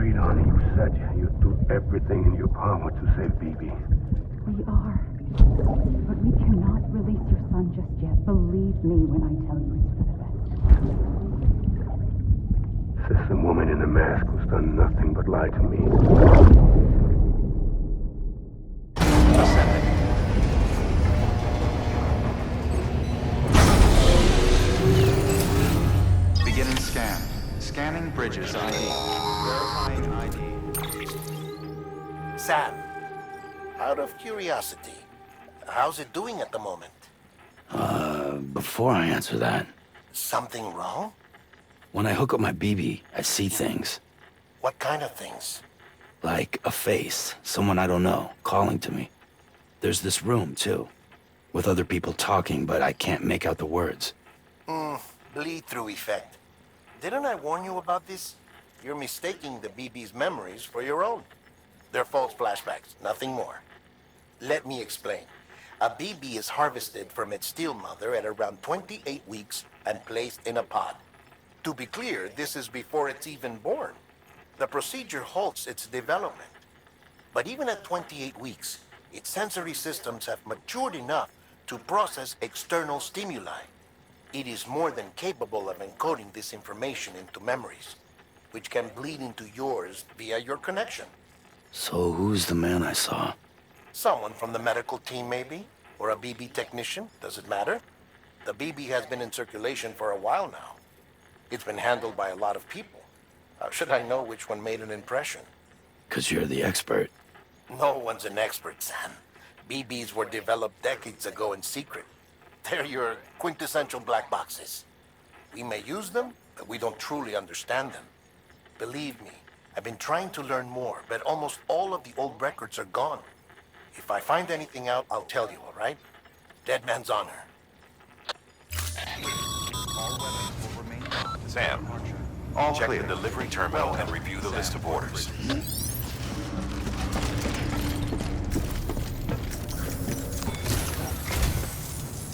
agreed on. You said you'd do everything in your power to save BB. We are. But we cannot release your son just yet. Believe me when I tell you it's for the best. System woman in the mask who's done nothing but lie to me. Beginning scan. Scanning bridges ID. Verifying ID. Sam, out of curiosity, how's it doing at the moment? Before I answer that, Something wrong? when I hook up my BB, I see things. What kind of things? Like a face, someone I don't know, calling to me. There's this room, too, with other people talking, but I can't make out the words. Bleed-through effect. Didn't I warn you about this? You're mistaking the BB's memories for your own. They're false flashbacks, nothing more. Let me explain. A BB is harvested from its steel mother at around 28 weeks and placed in a pod. To be clear, this is before it's even born. The procedure halts its development. But even at 28 weeks, its sensory systems have matured enough to process external stimuli. It is more than capable of encoding this information into memories, which can bleed into yours via your connection. So who's the man I saw? Someone from the medical team, maybe? Or a BB technician? Does it matter? The BB has been in circulation for a while now. It's been handled by a lot of people. How should I know which one made an impression? 'Cause you're the expert. No one's an expert, Sam. BBs were developed decades ago in secret. They're your quintessential black boxes. We may use them, but we don't truly understand them. Believe me, I've been trying to learn more, but almost all of the old records are gone. If I find anything out, I'll tell you, all right? Dead man's honor. Sam, check the delivery terminal and review the list of orders.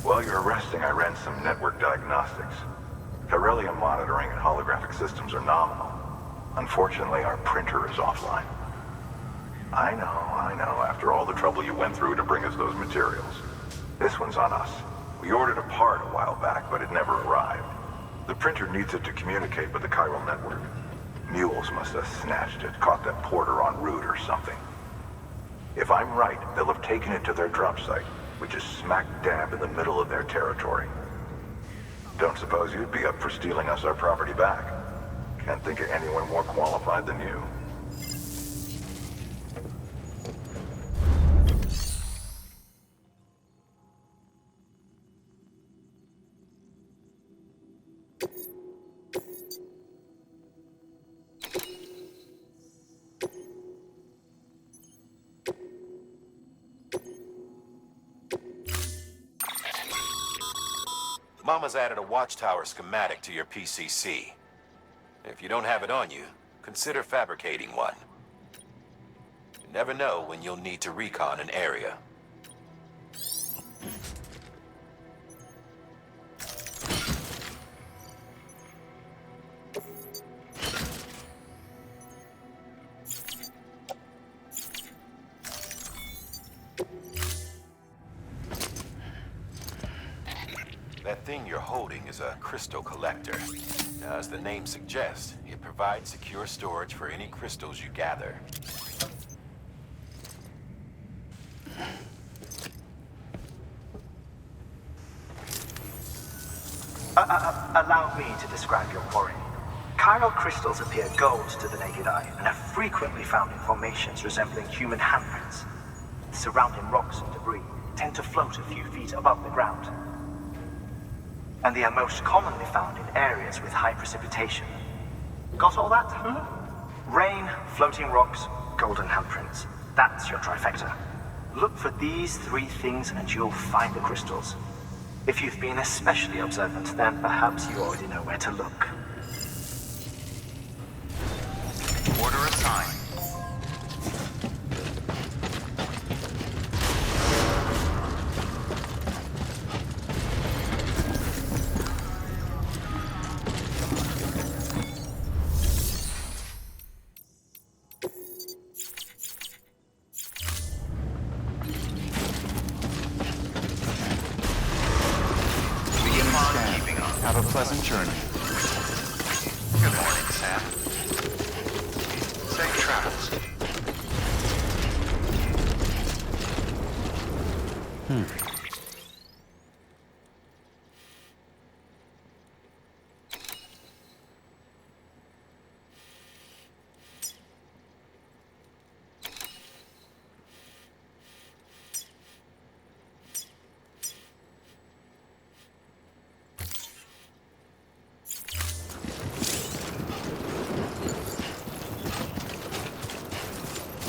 While you're resting, I ran some network diagnostics. Beryllium monitoring and holographic systems are nominal. Unfortunately, our printer is offline. I know. After all the trouble you went through to bring us those materials. This one's on us. We ordered a part a while back, but it never arrived. The printer needs it to communicate with the chiral network. Mules must have snatched it, caught that porter en route or something. If I'm right, they'll have taken it to their drop site, which is smack dab in the middle of their territory. Don't suppose you'd be up for stealing us our property back? Can't think of anyone more qualified than you. Mama's added a watchtower schematic to your PCC. If you don't have it on you, consider fabricating one. You never know when you'll need to recon an area. That thing you're holding is a crystal collector. Now, as the name suggests, it provides secure storage for any crystals you gather. Allow me to describe your quarry. Chiral crystals appear gold to the naked eye and are frequently found in formations resembling human handprints. The surrounding rocks and debris tend to float a few feet above the ground. And they are most commonly found in areas with high precipitation. Got all that? Rain, floating rocks, golden handprints. That's your trifecta. Look for these three things and you'll find the crystals. If you've been especially observant, then perhaps you already know where to look. Order assigned.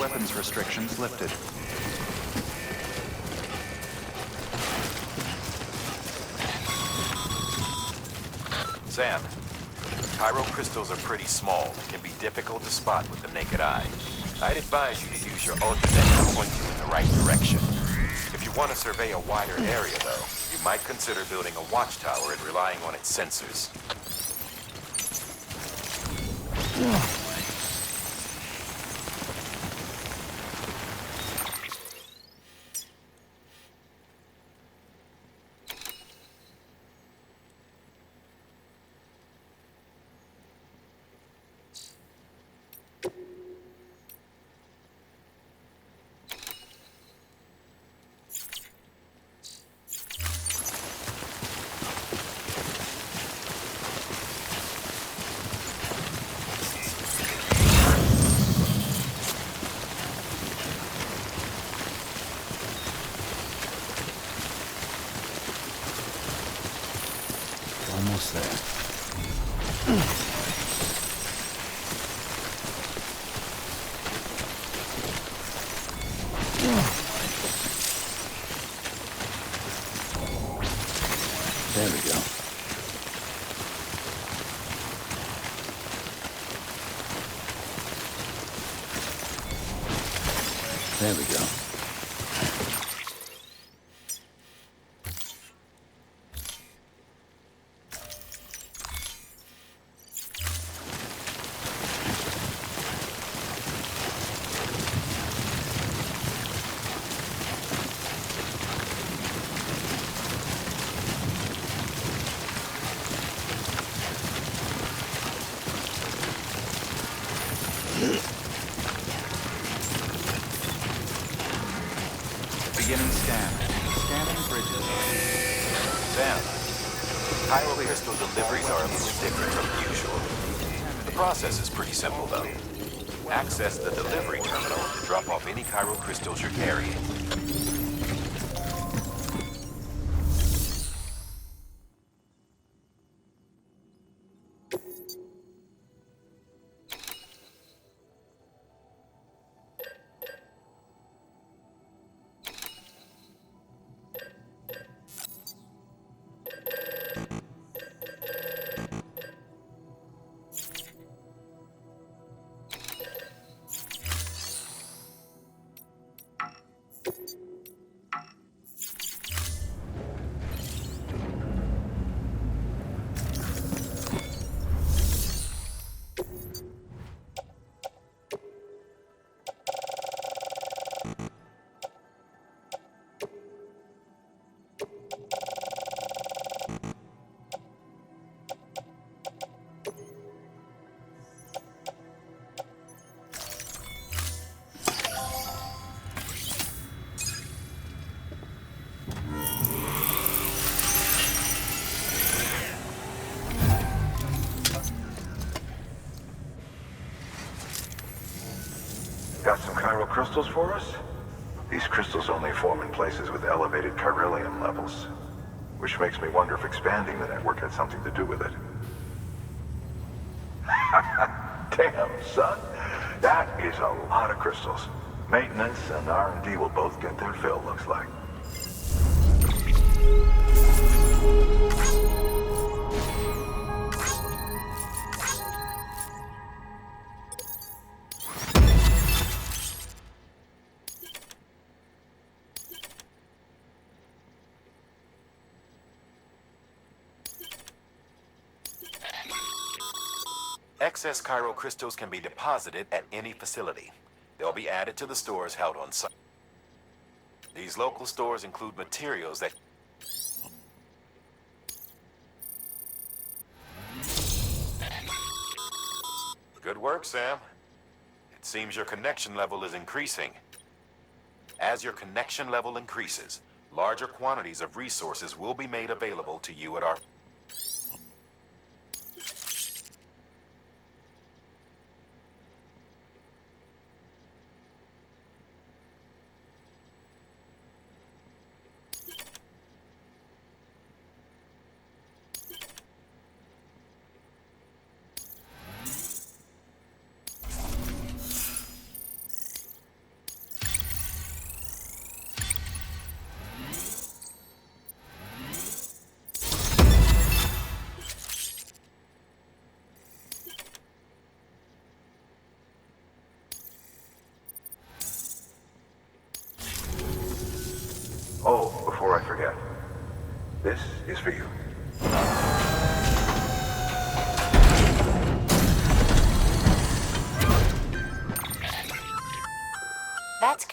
weapons restrictions lifted. Sam, chiral crystals are pretty small and can be difficult to spot with the naked eye. I'd advise you to use your ultranet to point you in the right direction. If you want to survey a wider area, though, you might consider building a watchtower and relying on its sensors. Almost there. There we go. There we go. Beginning scan. Scanning bridges. Sam, chiral crystal deliveries are a little different from usual. The process is pretty simple, though. Access the delivery terminal to drop off any chiral crystals you're carrying. Got some chiral crystals for us? These crystals only form in places with elevated chiralium levels, which makes me wonder if expanding the network had something to do with it. Damn, son. That is a lot of crystals. Maintenance and R&D will both get their fill, looks like. Excess chiral crystals can be deposited at any facility. They'll be added to the stores held on site. These local stores include materials that... Good work, Sam. It seems your connection level is increasing. As your connection level increases, larger quantities of resources will be made available to you at our...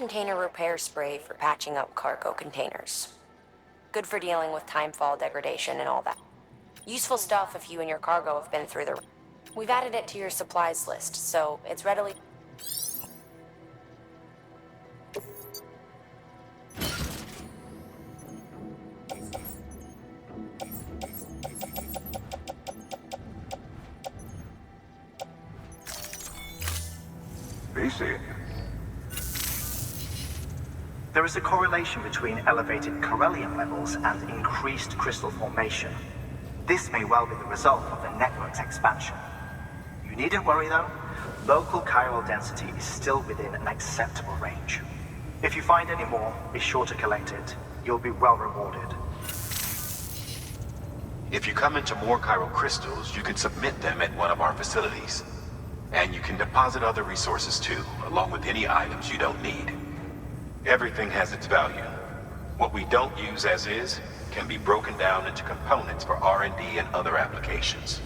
container repair spray for patching up cargo containers. Good for dealing with timefall degradation and all that. Useful stuff if you and your cargo have been through the... We've added it to your supplies list, so it's readily... BC. There is a correlation between elevated Corellium levels and increased crystal formation. This may well be the result of the network's expansion. You needn't worry though. Local chiral density is still within an acceptable range. If you find any more, be sure to collect it. You'll be well rewarded. If you come into more chiral crystals, you can submit them at one of our facilities. And you can deposit other resources too, along with any items you don't need. Everything has its value. What we don't use as is can be broken down into components for R&D and other applications.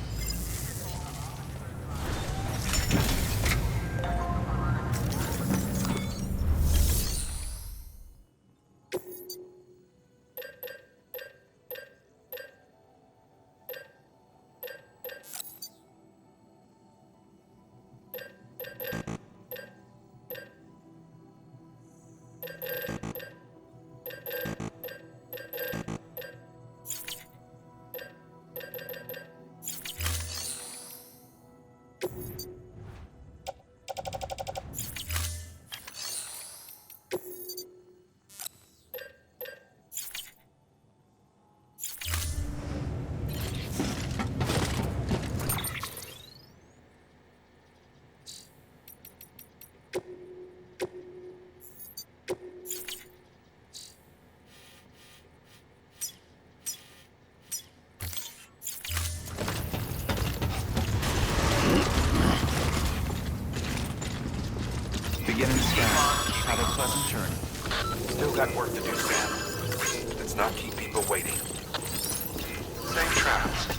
Beginning scan. Have a pleasant journey. Still got work to do, Sam. Let's not keep people waiting. Safe travels.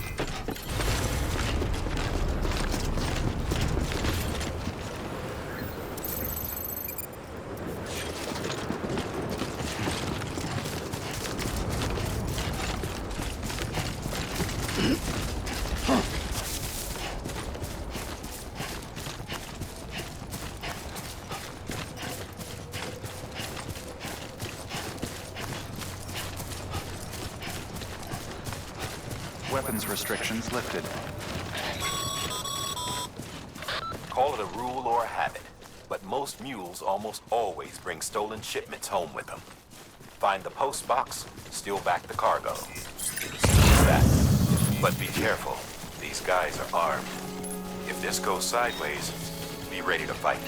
Weapons restrictions lifted. Call it a rule or a habit, but most mules almost always bring stolen shipments home with them. Find the post box, steal back the cargo. Simple as that. But be careful. These guys are armed. If this goes sideways, be ready to fight.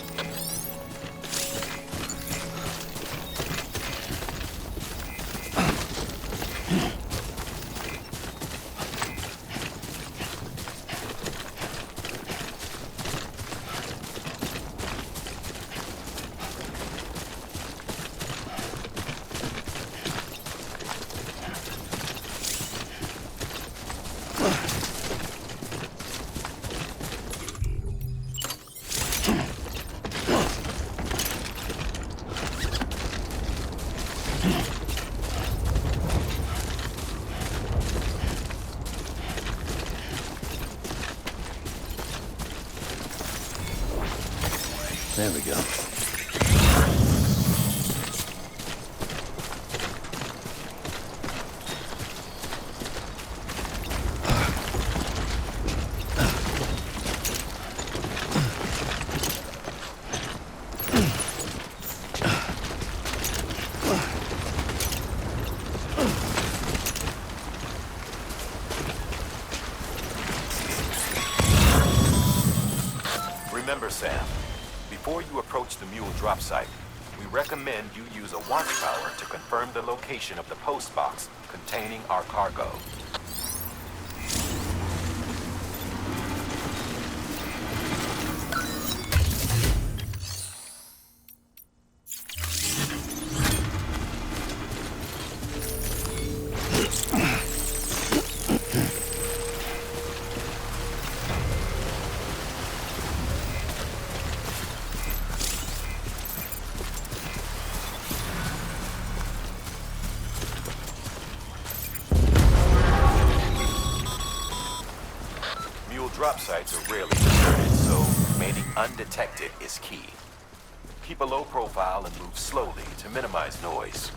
There we go. Remember, Sam, before you approach the mule drop site, we recommend you use a watchtower to confirm the location of the post box containing our cargo. drop sites are rarely deserted, so remaining undetected is key. Keep a low profile and move slowly to minimize noise.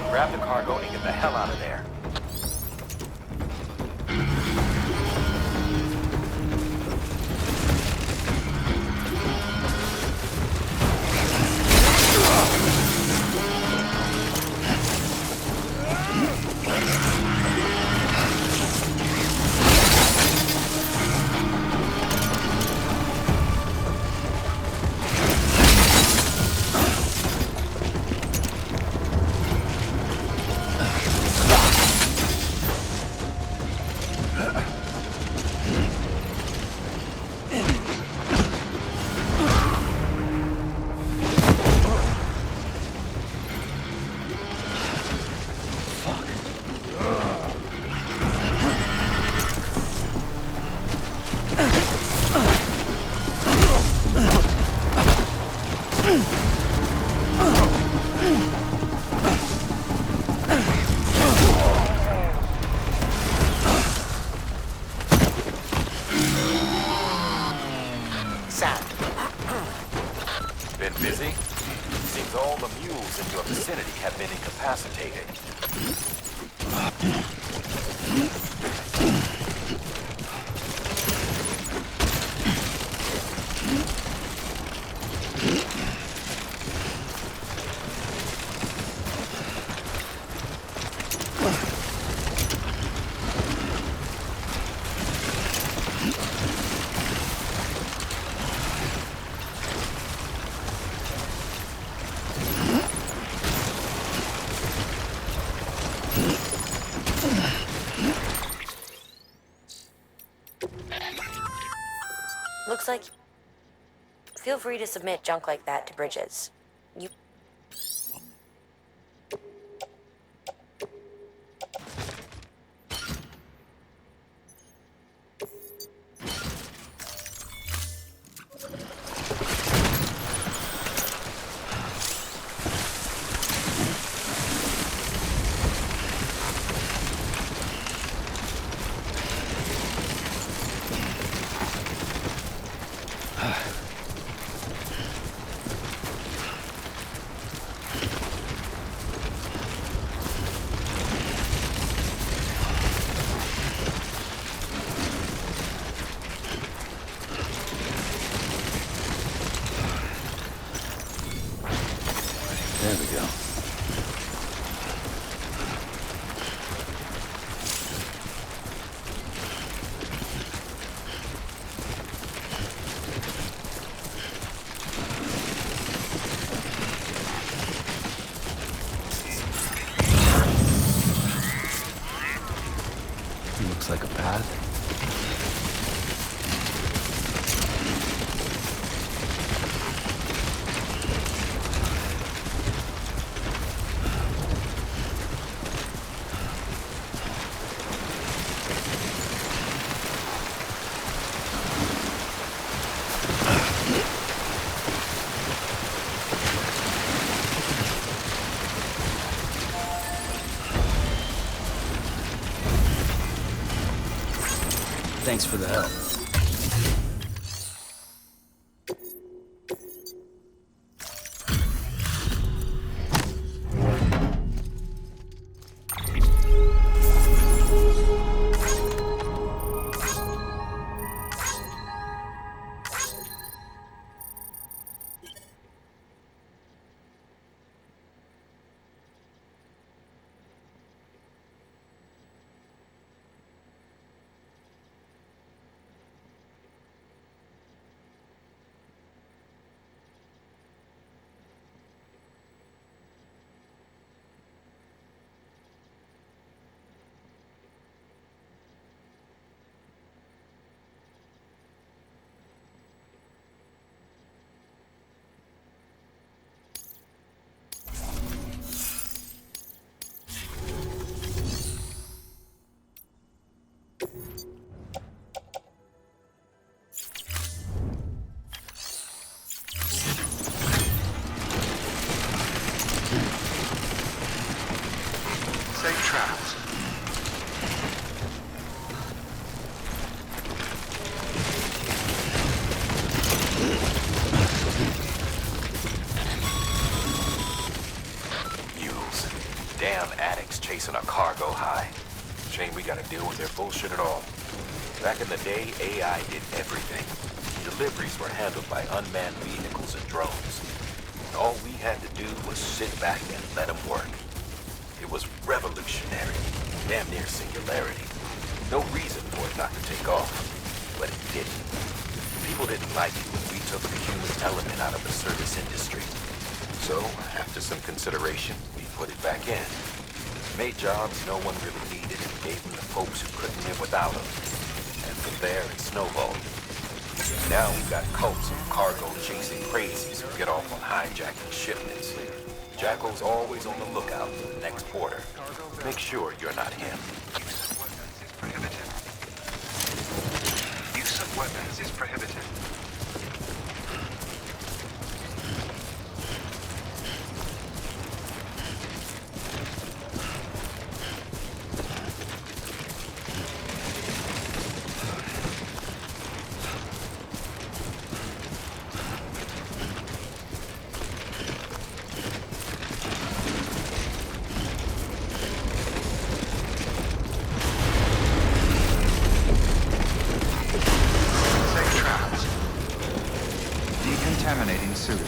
Grab the cargo and get the hell out of there. Sam. Been busy? Seems all the mules in your vicinity have been incapacitated. Looks like... Feel free to submit junk like that to Bridges. You... There we go. Looks like a path. Thanks for the help. Safe travels. Mules. Damn addicts chasing a cargo high. Shame we gotta deal with their bullshit at all. Back in the day, AI did everything. Deliveries were handled by unmanned vehicles and drones. All we had to do was sit back and let them work. It was revolutionary, damn near singularity. No reason for it not to take off, but it didn't. People didn't like it when we took the human element out of the service industry. So, after some consideration, we put it back in. Made jobs no one really needed and gave them to folks who couldn't live without them. And from there, it snowballed. Now we've got cults of cargo-chasing crazies who get off on hijacking shipments. Jackal's always on the lookout for the next border. Make sure you're not him. Use of weapons is prohibited. decontaminating suit.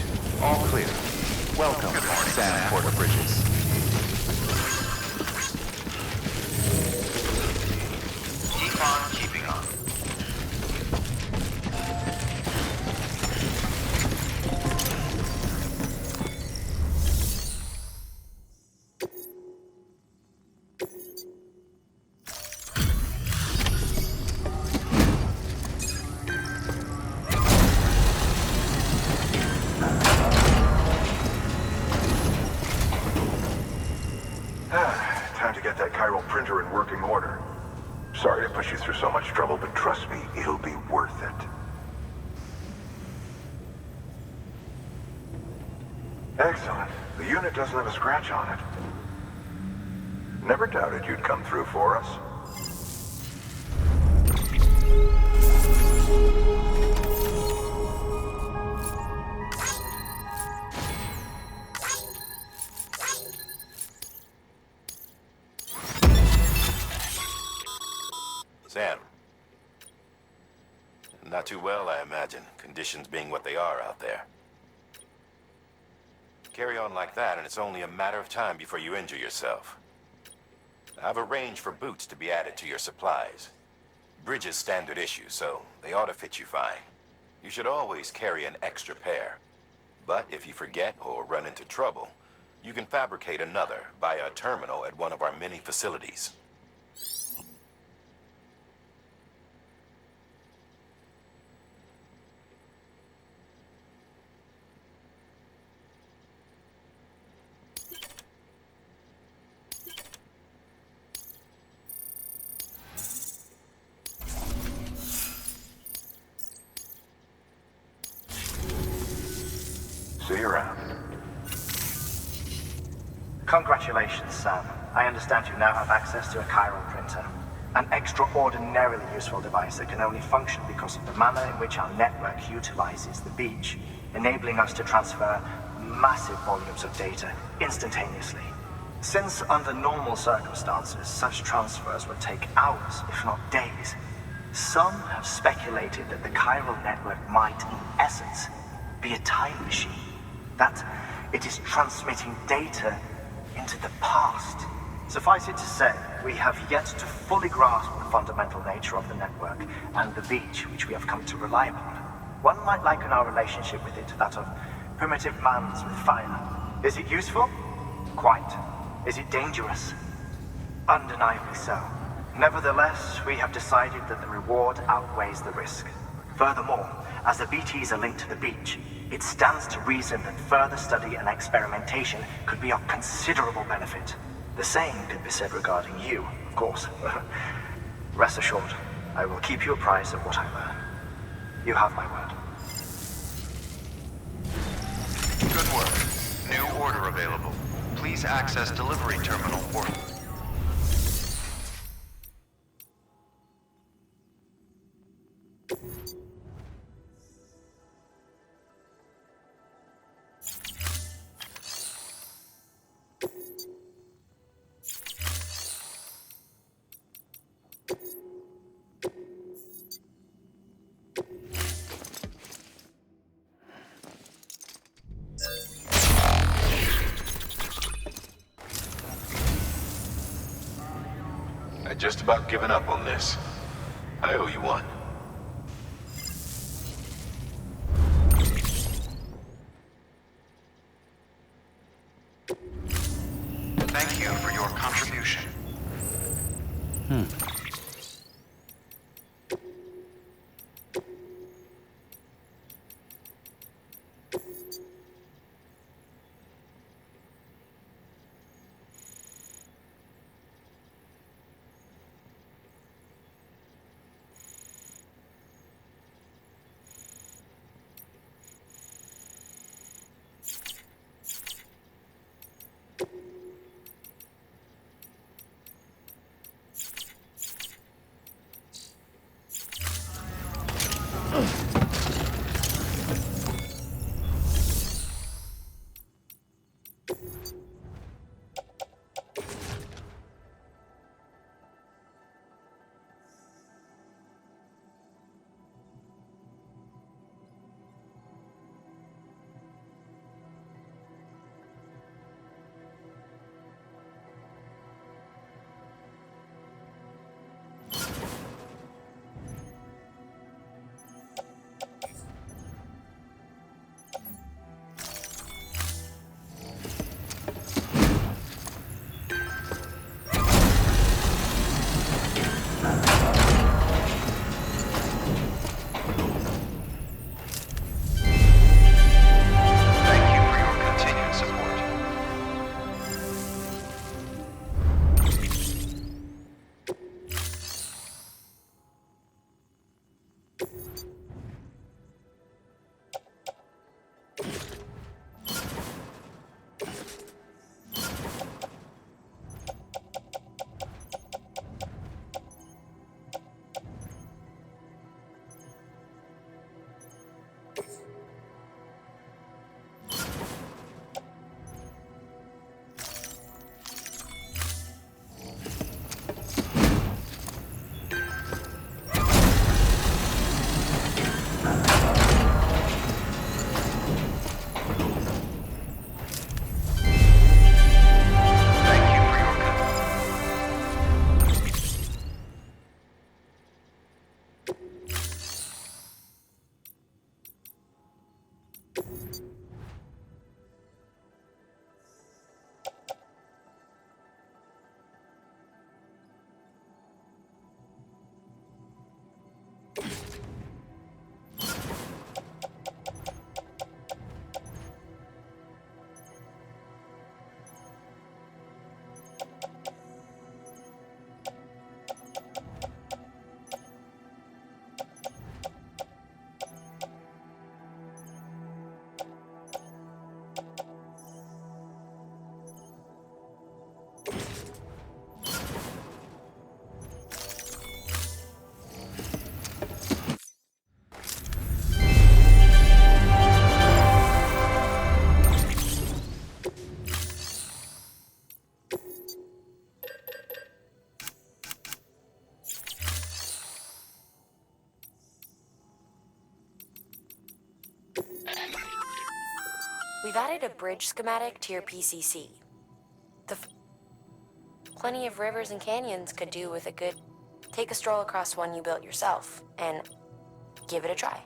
All clear. Welcome, Sam Porter Bridges. Keep on keeping on. Time to get that chiral printer in working order. Sorry to push you through so much trouble, but trust me, it'll be worth it. Excellent. The unit doesn't have a scratch on it. Never doubted you'd come through for us. Sam. Not too well, I imagine. Conditions being what they are out there. Carry on like that, and it's only a matter of time before you injure yourself. I've arranged for boots to be added to your supplies. Bridges standard issue, so they ought to fit you fine. You should always carry an extra pair. But if you forget or run into trouble, you can fabricate another via a terminal at one of our many facilities. See you around. Congratulations, Sam. I understand you now have access to a chiral printer. An extraordinarily useful device that can only function because of the manner in which our network utilizes the beach, enabling us to transfer massive volumes of data instantaneously. Since under normal circumstances, such transfers would take hours, if not days, some have speculated that the chiral network might, in essence, be a time machine. That it is transmitting data into the past. Suffice it to say, we have yet to fully grasp the fundamental nature of the network and the beach which we have come to rely upon. One might liken our relationship with it to that of primitive mans with fire. Is it useful? Quite. Is it dangerous? Undeniably so. Nevertheless, we have decided that the reward outweighs the risk. Furthermore, as the BTs are linked to the beach, it stands to reason that further study and experimentation could be of considerable benefit. The same could be said regarding you, of course. Rest assured, I will keep you apprised of what I learn. You have my word. Good work. New order available. Please access delivery terminal or... I'd just about given up on this. I owe you one. Thank you for your contribution. We've added a bridge schematic to your PCC. Plenty of rivers and canyons could do with a good... Take a stroll across one you built yourself, and give it a try.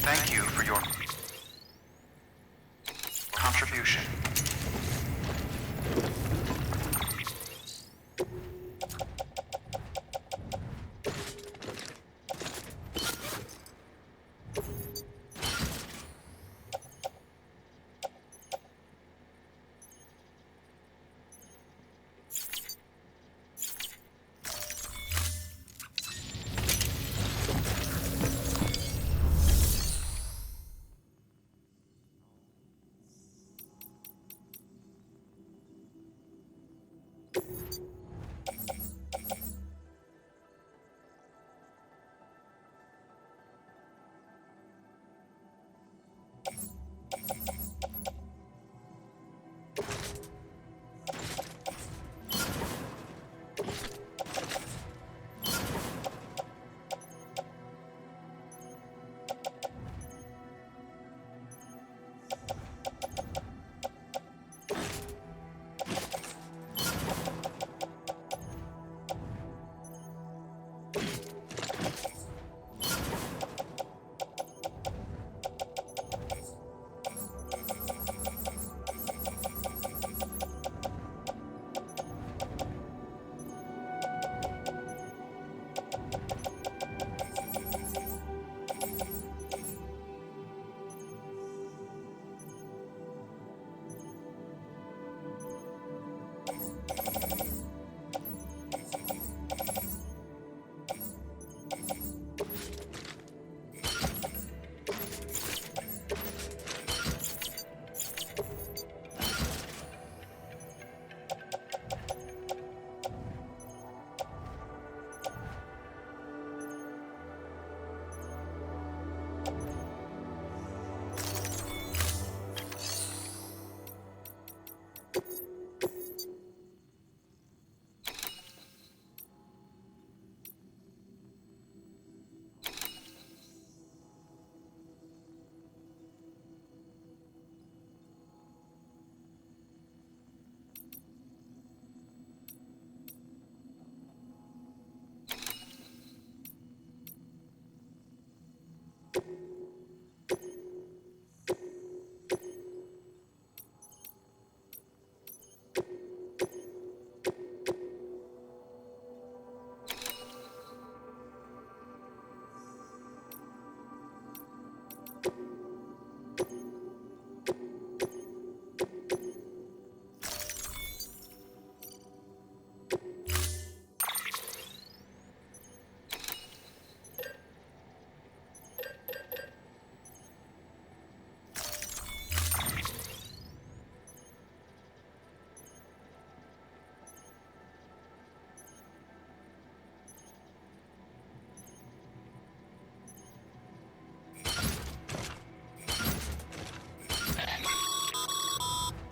Thank you for your contribution.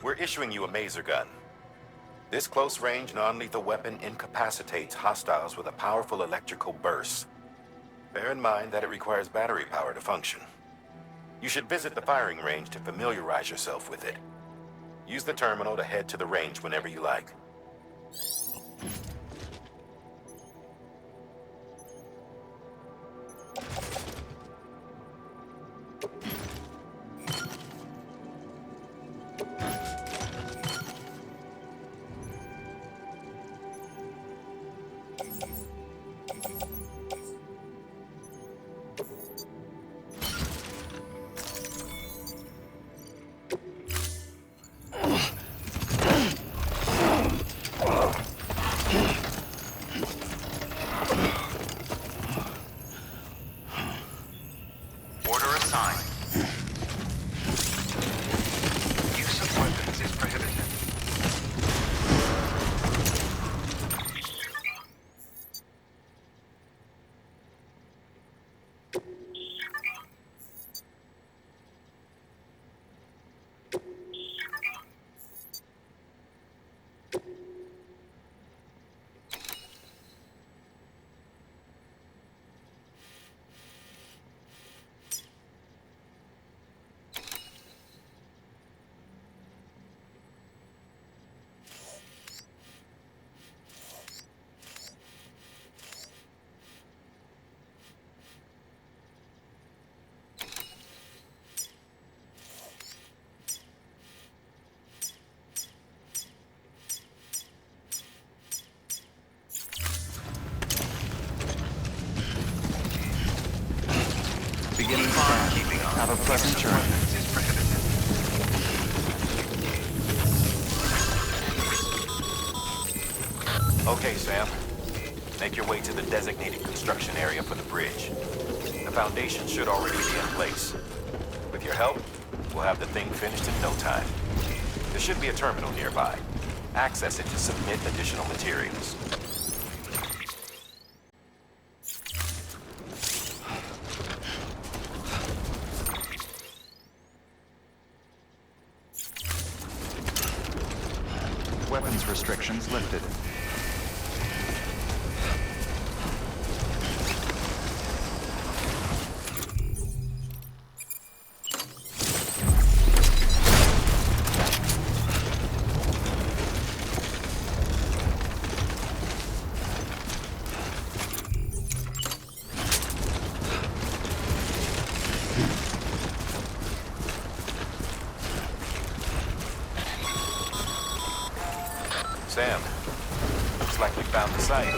We're issuing you a maser gun. This close-range, non-lethal weapon incapacitates hostiles with a powerful electrical burst. Bear in mind that it requires battery power to function. You should visit the firing range to familiarize yourself with it. Use the terminal to head to the range whenever you like. Pleasant journey. Okay, Sam. Make your way to the designated construction area for the bridge. The foundation should already be in place. With your help, we'll have the thing finished in no time. There should be a terminal nearby. Access it to submit additional materials. Weapons restrictions lifted. Sam, looks like we found the site.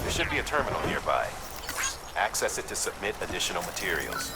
There should be a terminal nearby. Access it to submit additional materials.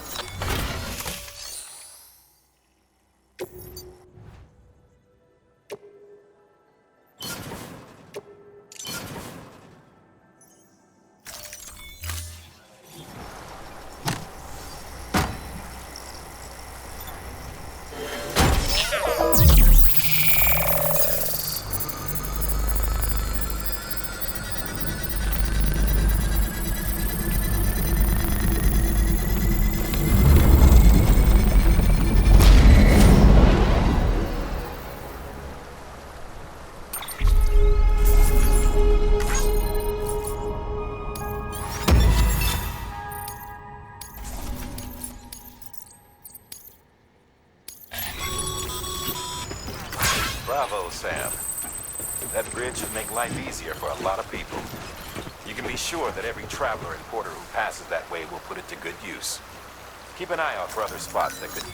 Bravo, Sam. That bridge should make life easier for a lot of people. You can be sure that every traveler and porter who passes that way will put it to good use. Keep an eye out for other spots that could